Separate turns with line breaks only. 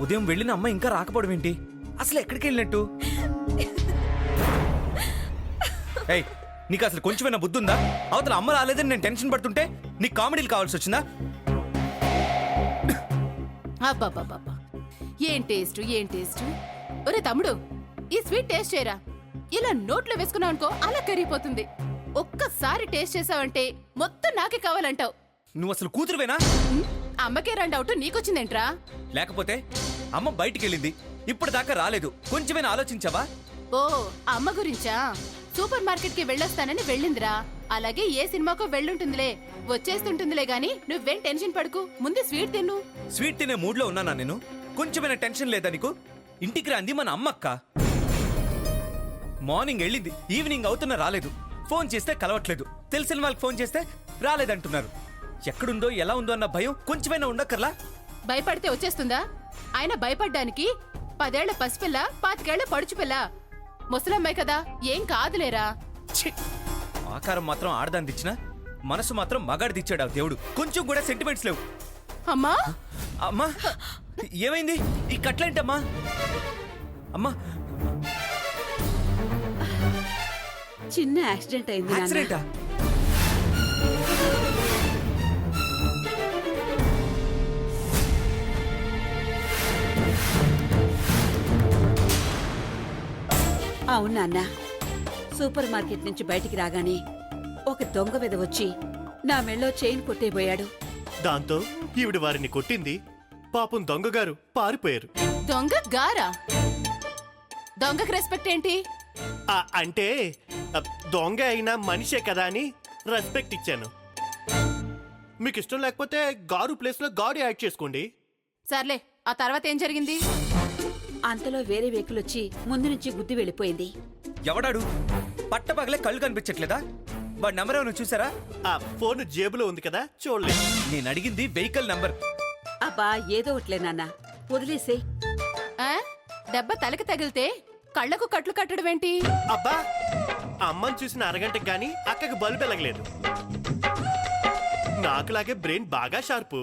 ఉదయం వెళ్ళిన అమ్మ ఇంకా రాకపోవడం ఏంటి? అసలు ఎక్కడికి వెళ్ళినట్టు? ఏయ్, నీకు అసలు కొంచెమైనా బుద్ధి ఉందా? అవతల అమ్మ రాలేదని నేను టెన్షన్ పడుతుంటే నీకు కామెడీలు కావాల్సి వచ్చిందా?
అబ్బాబ్బాబ్బా, ఏం టేస్ట్ ఏం టేస్ట్. ఒరే తమ్ముడు, ఈ స్వీట్ టేస్ట్ చేయరా. ఇలా నోట్లో వేసుకున్నావు అనుకో అలా కరిగిపోతుంది. ఒక్కసారి టేస్ట్ చేసావంటే మొత్తం నాకే కావాలంటావు.
నువ్వు అసలు కూతురువేనా?
అమ్మకే రెండు డౌట్ నీకొచ్చిందేంట్రా?
లేకపోతే అమ్మ బయటికి వెళ్ళింది, ఇప్పుడు దాకా రాలేదు. కొంచెమైనా ఆలోచించావా?
ఓ, అమ్మ గురించా? సూపర్ మార్కెట్ కి వెళ్ళొస్తానని వెళ్ళిందిరా. అలాగే ఏ సినిమాకో వెళ్ళుంటుందిలే, వచ్చేస్తుంటుందిలే గాని నువ్వేం టెన్షన్ పడుకు. ముందు స్వీట్ తిన్ను.
స్వీట్ తినే మూడ్లో ఉన్నానా నేను? కొంచెమైనా టెన్షన్ లేదా నీకు? ఇంటికి రాంది మన అమ్మక్క. మార్నింగ్ వెళ్ళింది, ఈవినింగ్ అవుతున్నా రాలేదు. ఫోన్ చేస్తే కలవట్లేదు. తెలిసిన వాళ్ళకి ఫోన్ చేస్తే రాలేదంటున్నారు. ఎక్కడుందో ఎలా ఉందో అన్న భయం కొంచెమైనా ఉండక్కర్లా?
భయపడితే వచ్చేస్తుందా? ఆయన భయపడ్డానికి 10 ఏళ్ల పసిపిల్ల, 25 ఏళ్ల పడుచుపిల్ల. ముసలమ్మాయి కదా, ఏం కాదులేరా.
ఛీ! ఆకారం మాత్రం ఆడదాన్ని తెచ్చినా మనసు మాత్రం మగాడిది ఇచ్చాడు ఆ దేవుడు. కొంచెం కూడా సెంటిమెంట్స్ లేవు.
అమ్మా
అమ్మా, ఏమైంది? ఈ కట్లేంటమ్మా? అమ్మా,
చిన్న యాక్సిడెంట్ అయింది నాన్న.
యాక్సిడెంటా?
అవును నాన్న. సూపర్ మార్కెట్ నుంచి బయటికి రాగానే ఒక దొంగ వెదవొచ్చి నా మెళ్ళో చైన్ కొట్టేపోయాడు.
దాంతో ఈవిడ వారిని కొట్టింది. పాపం దొంగగారు పారిపోయారు.
దొంగ గారా? దొంగకి రెస్పెక్ట్ ఏంటి?
అంటే దొంగ అయినా మనిషే కదా అని రెస్పెక్ట్ ఇచ్చాను. మీకు ఇష్టం లేకపోతే గారు ప్లేస్ లో గాడు యాడ్ చేసుకోండి.
సర్లే, ఆ తర్వాత ఏం జరిగింది?
అంతలో వేరే వెహికల్ వచ్చి ముందు నుంచి గుద్ది వెళ్ళిపోయింది.
ఎవడాడు? పట్టపగలే కళ్ళు కనిపించట్లేదా? వాడి నెంబర్ ఏమైనా చూసారా?
ఆ ఫోన్ జేబులో ఉంది కదా, చూడలేదు.
నేను అడిగింది వెహికల్ నంబర్.
అబ్బా, ఏదో ఒకట్లే నాన్న, వదిలేసే.
ఆ? దెబ్బ తలకి తగిలితే కళ్ళకు కట్లు కట్టడం ఏంటి?
అబ్బా, అమ్మని చూసిన అరగంటకు గాని అక్కకి బల్బు వెలగలేదు. నాకులాగే బ్రెయిన్ బాగా షార్పు.